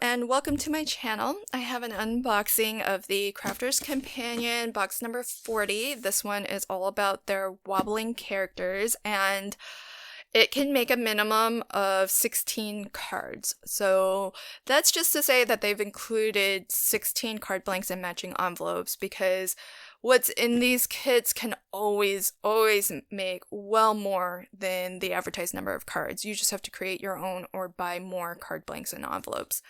and welcome to my channel. I have an unboxing of the Crafter's Companion box number 40. This one is all about their wobbling characters, and it can make a minimum of 16 cards. So that's just to say that they've included 16 card blanks and matching envelopes, because what's in these kits can always make well more than the advertised number of cards. You just have to create your own or buy more card blanks and envelopes.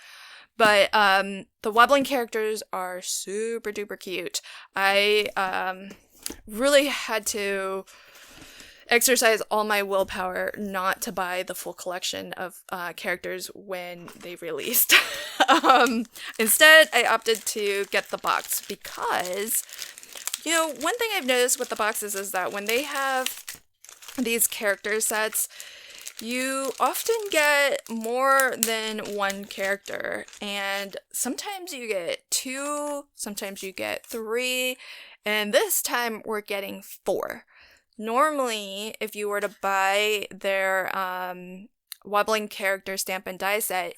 But the wobbling characters are super duper cute. I really had to exercise all my willpower not to buy the full collection of characters when they released. Instead, I opted to get the box because, one thing I've noticed with the boxes is that when they have these character sets, you often get more than one character, and sometimes you get 2, sometimes you get 3, and this time we're getting 4. Normally, if you were to buy their wobbling character stamp and die set,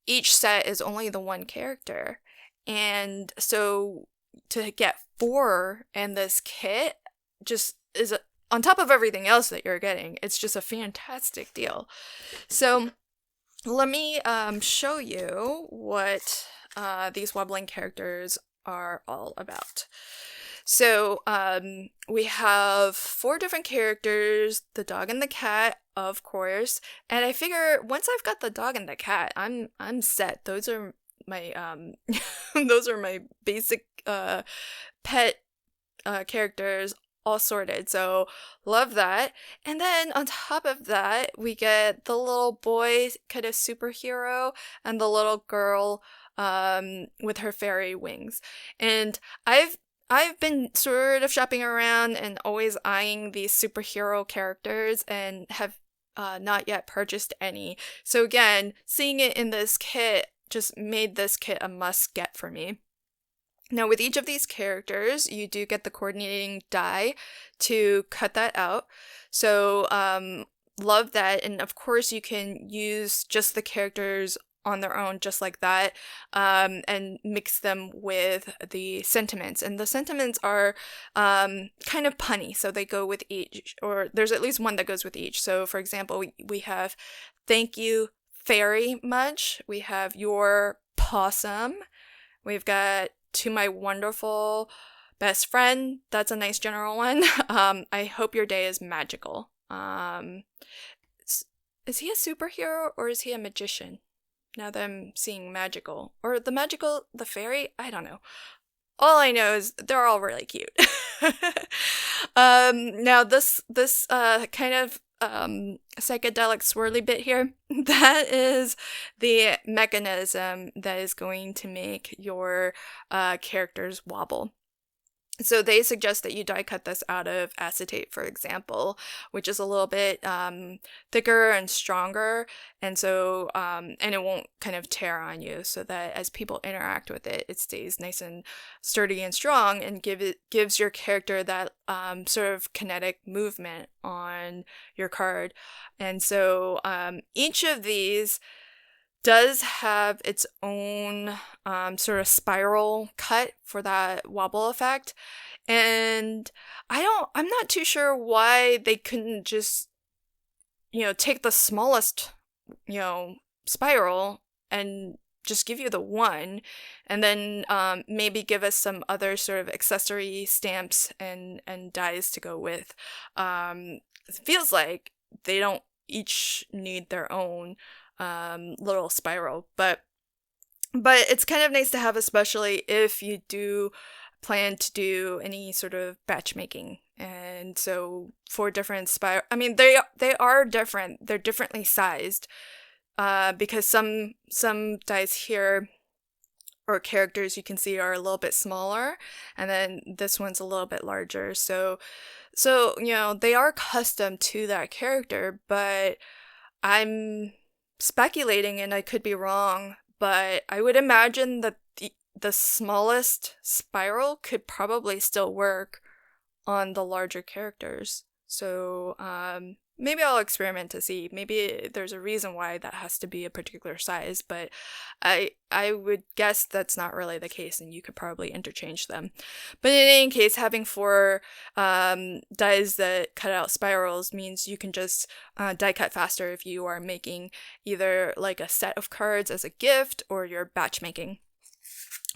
each set is only the one character. And so to get 4 in this kit just is on top of everything else that you're getting. It's just a fantastic deal. So let me show you what these wobbling characters are all about. So we have 4 different characters, the dog and the cat, of course, and I figure once I've got the dog and the cat, I'm set. Those are my those are my basic pet characters all sorted. So love that. And then on top of that, we get the little boy kind of superhero and the little girl with her fairy wings. And I've been sort of shopping around and always eyeing these superhero characters and have not yet purchased any. So again, seeing it in this kit just made this kit a must-get for me. Now, with each of these characters, you do get the coordinating die to cut that out. So, love that. And of course, you can use just the characters on their own, just like that, and mix them with the sentiments. And the sentiments are kind of punny, so they go with each, or there's at least one that goes with each. So, for example, we have thank you very much. We have your possum. We've got to my wonderful best friend. That's a nice general one. I hope your day is magical. Is he a superhero or is he a magician? Now that I'm seeing magical. Or the fairy? I don't know. All I know is they're all really cute. Now this kind of psychedelic swirly bit here, that is the mechanism that is going to make your characters wobble. So they suggest that you die cut this out of acetate, for example, which is a little bit thicker and stronger, and so and it won't kind of tear on you, so that as people interact with it, it stays nice and sturdy and strong, and gives your character that sort of kinetic movement on your card. And so each of these does have its own sort of spiral cut for that wobble effect. And I'm not too sure why they couldn't just, take the smallest, spiral and just give you the one, and then maybe give us some other sort of accessory stamps and dies to go with. It feels like they don't each need their own little spiral, but it's kind of nice to have, especially if you do plan to do any sort of batch making. And so 4 different spiral, I mean, they are different, they're differently sized, because some dies here or characters you can see are a little bit smaller, and then this one's a little bit larger, so they are custom to that character. But I'm speculating, and I could be wrong, but I would imagine that the smallest spiral could probably still work on the larger characters. So maybe I'll experiment to see. Maybe there's a reason why that has to be a particular size, but I would guess that's not really the case, and you could probably interchange them. But in any case, having 4 dies that cut out spirals means you can just die cut faster if you are making either like a set of cards as a gift or you're batch making.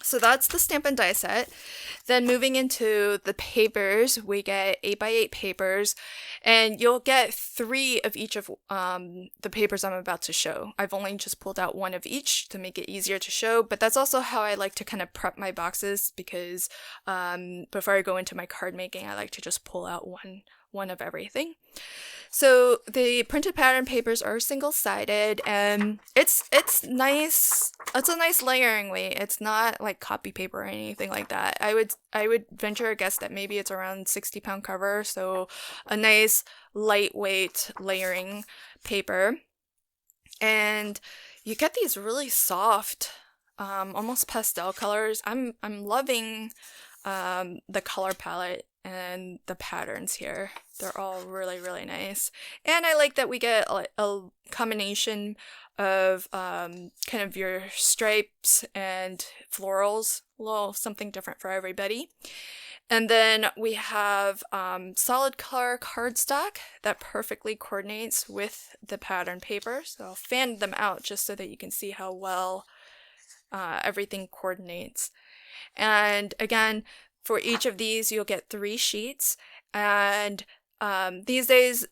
So that's the stamp and die set. Then moving into the papers, we get 8x8 papers, and you'll get 3 of each of the papers I'm about to show. I've only just pulled out 1 of each to make it easier to show, but that's also how I like to kind of prep my boxes, because before I go into my card making, I like to just pull out one of everything. So the printed pattern papers are single-sided, and it's nice. It's a nice layering weight. It's not like copy paper or anything like that. I would venture a guess that maybe it's around 60-pound cover, so a nice lightweight layering paper. And you get these really soft, almost pastel colors. I'm loving the color palette and the patterns here. They're all really, really nice. And I like that we get a combination of kind of your stripes and florals, a little something different for everybody. And then we have solid color cardstock that perfectly coordinates with the pattern paper. So I'll fan them out just so that you can see how well everything coordinates. And again, for each of these, you'll get 3 sheets, and these days,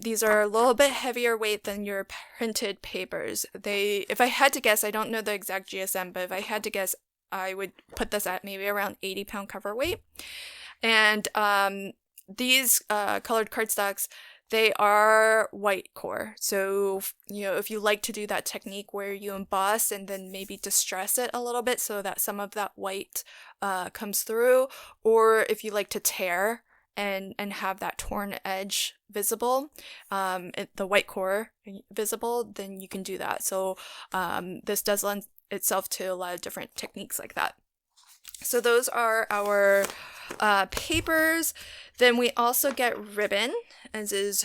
these are a little bit heavier weight than your printed papers. If I had to guess, I don't know the exact GSM, but if I had to guess, I would put this at maybe around 80-pound cover weight. And these colored cardstocks, they are white core. So, if you like to do that technique where you emboss and then maybe distress it a little bit so that some of that white comes through, or if you like to tear and have that torn edge visible, the white core visible, then you can do that. So this does lend itself to a lot of different techniques like that. So those are our papers. Then we also get ribbon, as is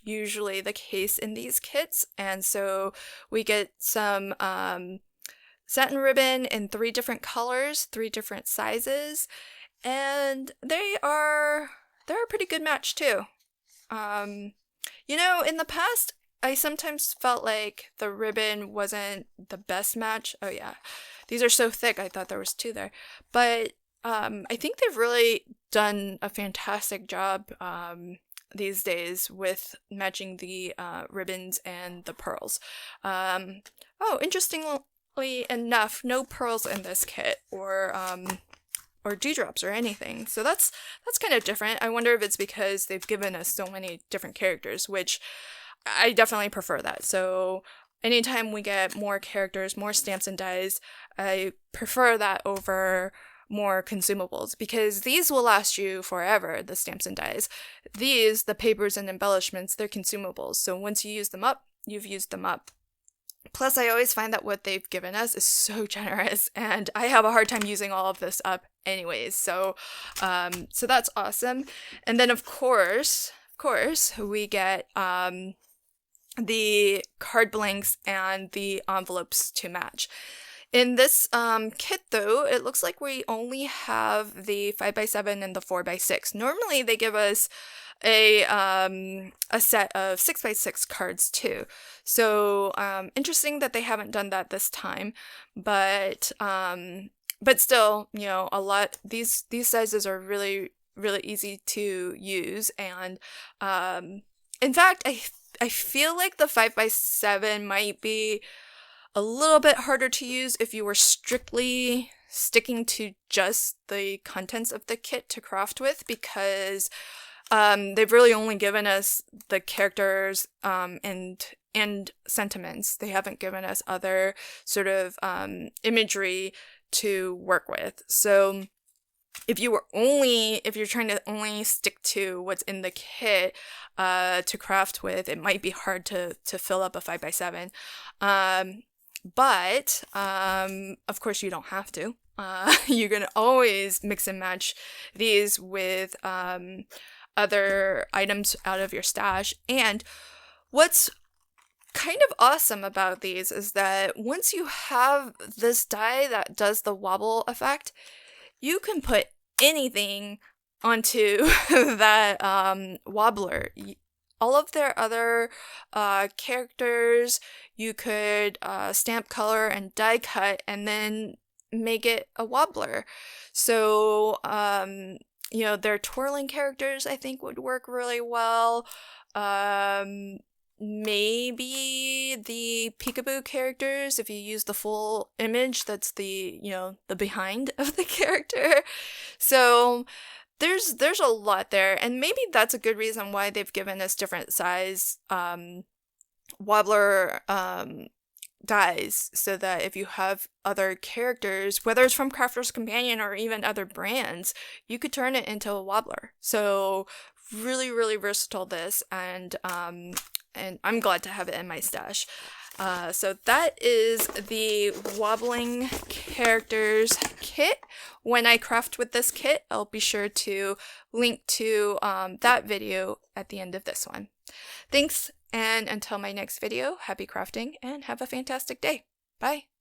usually the case in these kits. And so we get some satin ribbon in 3 different colors, 3 different sizes, and they're a pretty good match too. In the past, I sometimes felt like the ribbon wasn't the best match. Oh yeah, these are so thick, I thought there was 2 there. But I think they've really done a fantastic job these days with matching the ribbons and the pearls. Interestingly enough, no pearls in this kit, or dewdrops or anything. So that's kind of different. I wonder if it's because they've given us so many different characters, which I definitely prefer that. So anytime we get more characters, more stamps and dies, I prefer that over more consumables, because these will last you forever, the stamps and dies. These, the papers and embellishments, they're consumables. So once you use them up, you've used them up. Plus, I always find that what they've given us is so generous, and I have a hard time using all of this up anyways. So that's awesome. And then of course, we get the card blanks and the envelopes to match. In this kit, though, it looks like we only have the 5x7 and the 4x6. Normally, they give us a set of 6x6 cards too. So interesting that they haven't done that this time, but still, a lot. These sizes are really, really easy to use, and in fact, I feel like the 5x7 might be a little bit harder to use if you were strictly sticking to just the contents of the kit to craft with, because they've really only given us the characters and sentiments. They haven't given us other sort of imagery to work with. So if you're trying to only stick to what's in the kit to craft with, it might be hard to fill up a 5x7. But of course, you don't have to. You can always mix and match these with other items out of your stash. And what's kind of awesome about these is that once you have this die that does the wobble effect, you can put anything onto that wobbler. All of their other characters, you could stamp color and die cut and then make it a wobbler. So, you know, their twirling characters I think would work really well. Maybe the peekaboo characters, if you use the full image, that's the, you know, the behind of the character. So there's a lot there, and maybe that's a good reason why they've given us different size wobbler dies, so that if you have other characters, whether it's from Crafter's Companion or even other brands, you could turn it into a wobbler. So really, really versatile this, and I'm glad to have it in my stash. So that is the Wobbling Characters kit. When I craft with this kit, I'll be sure to link to that video at the end of this one. Thanks, and until my next video, happy crafting and have a fantastic day. Bye!